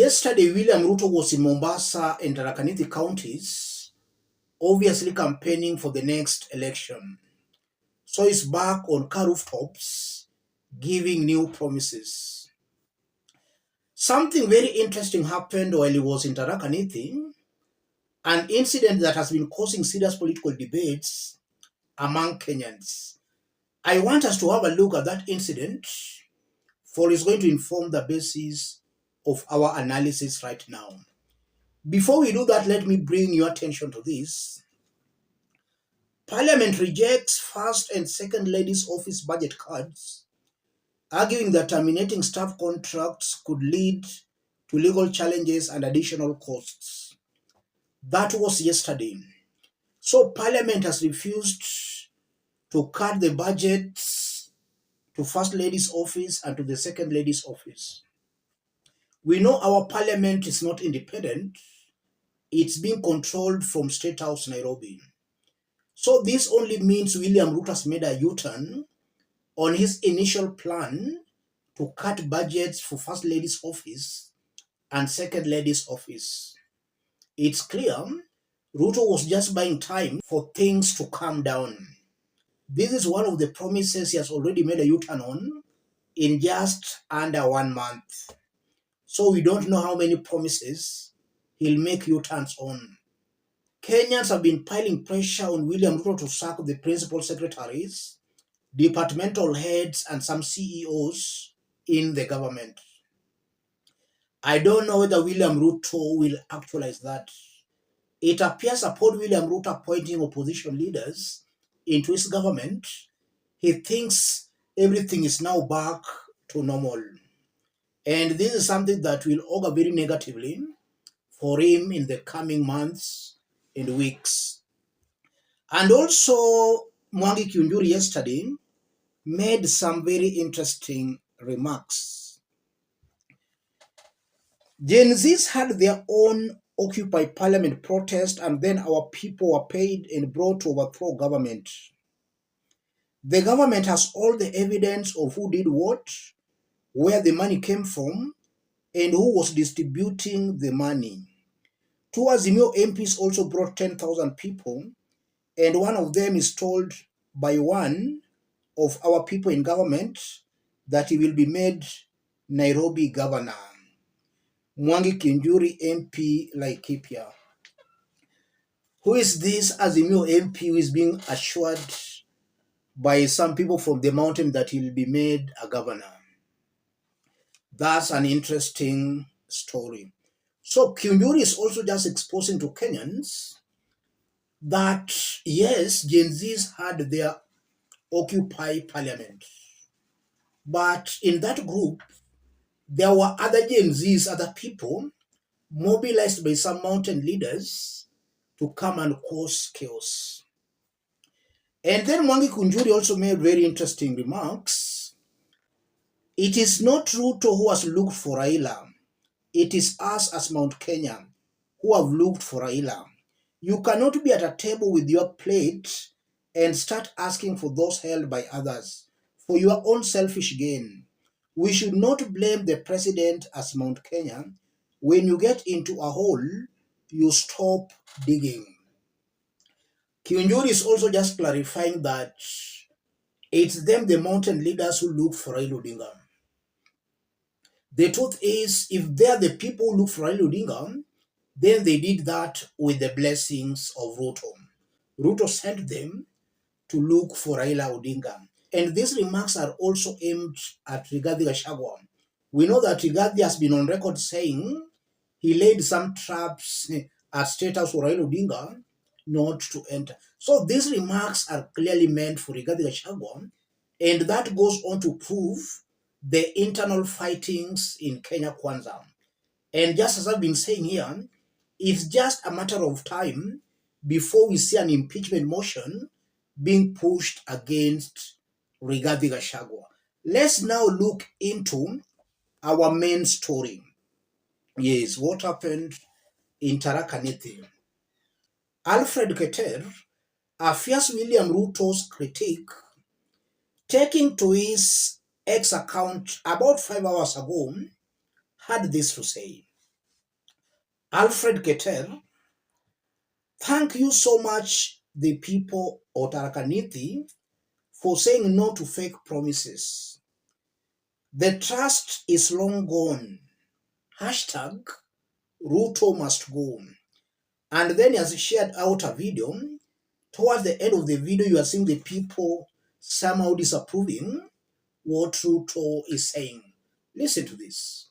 Yesterday, William Ruto was in Mombasa and Tharaka Nithi counties, obviously campaigning for the next election. So he's back on car rooftops, giving new promises. Something very interesting happened while he was in Tharaka Nithi, an incident that has been causing serious political debates among Kenyans. I want us to have a look at that incident, for it's going to inform the basis of our analysis right now. Before we do that, let me bring your attention to this. Parliament rejects first and second ladies' office budget cuts, arguing that terminating staff contracts could lead to legal challenges and additional costs. That was yesterday. So Parliament has refused to cut the budgets to First Lady's office and to the Second Lady's office. We know our Parliament is not independent. It's being controlled from State House, Nairobi. So this only means William Ruto has made a U-turn on his initial plan to cut budgets for First Lady's office and Second Lady's office. It's clear Ruto was just buying time for things to calm down. This is one of the promises he has already made a U-turn on in just under 1 month. So we don't know how many promises he'll make U-turns on. Kenyans have been piling pressure on William Ruto to sack the principal secretaries, departmental heads, and some CEOs in the government. I don't know whether William Ruto will actualize that. It appears upon William Ruto appointing opposition leaders into his government, he thinks everything is now back to normal. And this is something that will augur very negatively for him in the coming months and weeks. And also, Mwangi Kiunjuri yesterday made some very interesting remarks. Gen Zs had their own Occupy Parliament protest, and then our people were paid and brought to overthrow government. The government has all the evidence of who did what, where the money came from, and who was distributing the money. Two Azimio MPs also brought 10,000 people, and one of them is told by one of our people in government that he will be made Nairobi governor. Mwangi Kiunjuri MP Laikipia. Who is this Azimio MP who is being assured by some people from the mountain that he will be made a governor? That's an interesting story. So Kiunjuri is also just exposing to Kenyans that yes, Gen Zs had their Occupy Parliament, but in that group, there were other Gen Zs, other people, mobilized by some mountain leaders to come and cause chaos. And then Mwangi Kiunjuri also made very interesting remarks. It is not Ruto who has looked for Raila. It is us as Mount Kenya who have looked for Raila. You cannot be at a table with your plate and start asking for those held by others for your own selfish gain. We should not blame the president as Mount Kenya. When you get into a hole, you stop digging. Kiunjuri is also just clarifying that it's them, the mountain leaders, who look for Raila Odinga. The truth is, if they're the people who look for Raila Odinga, then they did that with the blessings of Ruto. Ruto sent them to look for Raila Odinga. And these remarks are also aimed at Rigathi Gachagua. We know that Rigathi has been on record saying he laid some traps at State House for Raila Odinga not to enter. So these remarks are clearly meant for Rigathi Gachagua, and that goes on to prove the internal fightings in Kenya Kwanza. And just as I've been saying here, it's just a matter of time before we see an impeachment motion being pushed against Rigathi Gachagua. Let's now look into our main story. Yes, what happened in Tharaka Nithi? Alfred Keter, a fierce William Ruto's critique, taking to his X account about 5 hours ago, had this to say. Alfred Keter, thank you so much, the people of Tharaka Nithi, for saying no to fake promises. The trust is long gone. Hashtag Ruto must go. And then he has shared out a video. Towards the end of the video, you are seeing the people somehow disapproving what Ruto is saying. Listen to this.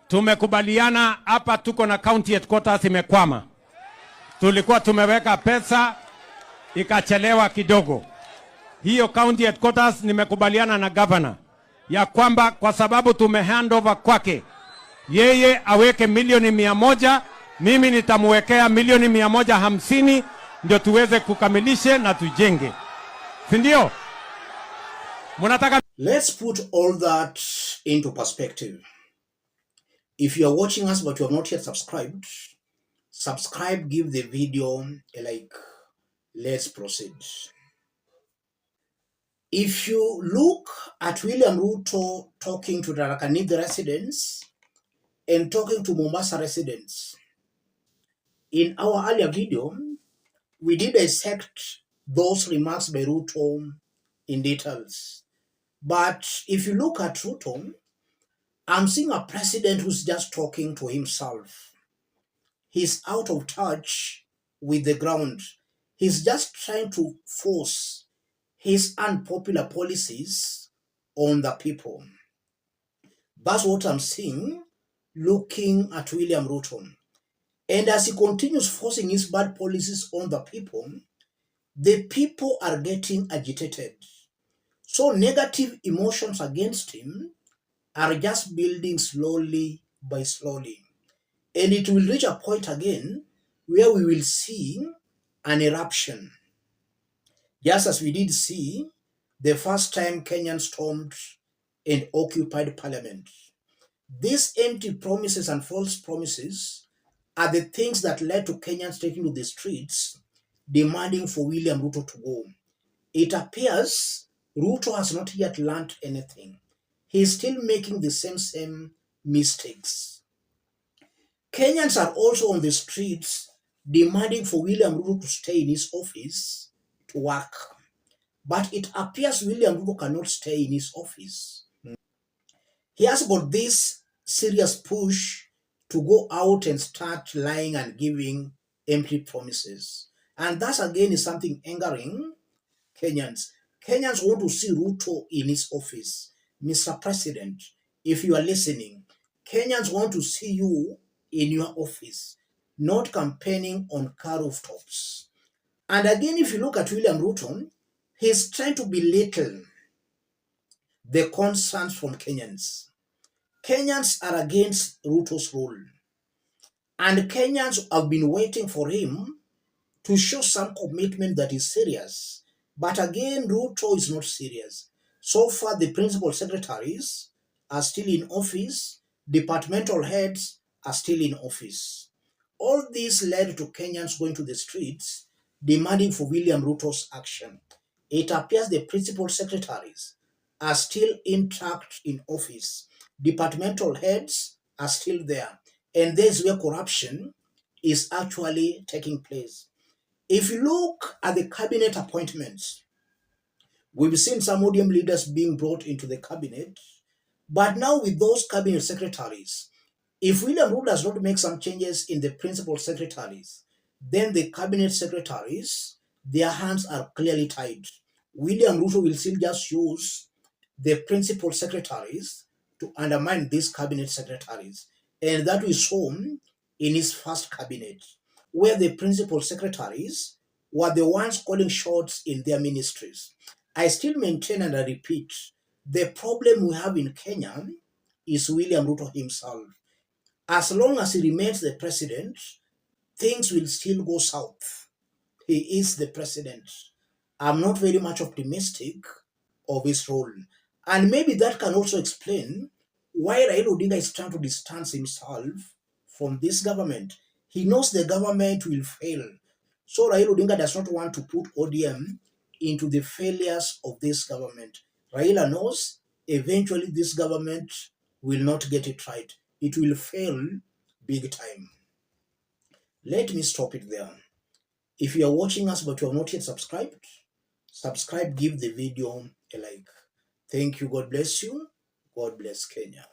Tumekubaliana hapa, tuko na county headquarters imekwama. Tulikuwa tumeweka pesa ikachelewa kidogo. Hiyo county headquarters nimekubaliana na governor ya kwamba kwa sababu tumehandover kwake, yeye aweke milioni 100, mimi nitamwekea milioni 150 ndio tuweze kukamilishe na tujenge. Si ndio? Munataka. Let's put all that into perspective. If you are watching us but you have not yet subscribed, subscribe, give the video a like. Let's proceed. If you look at William Ruto talking to Tharaka Nithi residents and talking to Mombasa residents, in our earlier video, we did dissect those remarks by Ruto in details. But if you look at Ruto, I'm seeing a president who's just talking to himself. He's out of touch with the ground. He's just trying to force his unpopular policies on the people. That's what I'm seeing looking at William Ruto. And as he continues forcing his bad policies on the people are getting agitated. So negative emotions against him are just building slowly by slowly. And it will reach a point again where we will see an eruption. Just as we did see the first time Kenyans stormed and occupied Parliament. These empty promises and false promises are the things that led to Kenyans taking to the streets demanding for William Ruto to go. It appears Ruto has not yet learned anything. He is still making the same mistakes. Kenyans are also on the streets demanding for William Ruto to stay in his office to work. But it appears William Ruto cannot stay in his office. He has got this serious push to go out and start lying and giving empty promises. And that again is something angering Kenyans. Kenyans want to see Ruto in his office. Mr. President, if you are listening, Kenyans want to see you in your office, not campaigning on car rooftops. And again, if you look at William Ruto, he's trying to belittle the concerns from Kenyans. Kenyans are against Ruto's rule. And Kenyans have been waiting for him to show some commitment that is serious. But again, Ruto is not serious. So far, the principal secretaries are still in office. Departmental heads are still in office. All this led to Kenyans going to the streets demanding for William Ruto's action. It appears the principal secretaries are still intact in office. Departmental heads are still there. And there's where corruption is actually taking place. If you look at the cabinet appointments, we've seen some ODM leaders being brought into the cabinet, but now with those cabinet secretaries, if William Ruto does not make some changes in the principal secretaries, then the cabinet secretaries, their hands are clearly tied. William Ruto will still just use the principal secretaries to undermine these cabinet secretaries. And that we saw in his first cabinet, where the principal secretaries were the ones calling shots in their ministries. I still maintain and I repeat, the problem we have in Kenya is William Ruto himself. As long as he remains the president, things will still go south. He is the president. I'm not very much optimistic of his role. And maybe that can also explain why Raila Odinga is trying to distance himself from this government. He knows the government will fail. So Raila Odinga does not want to put ODM into the failures of this government. Raila knows eventually this government will not get it right. It will fail big time. Let me stop it there. If you are watching us but you have not yet subscribed, subscribe, give the video a like. Thank you. God bless you. God bless Kenya.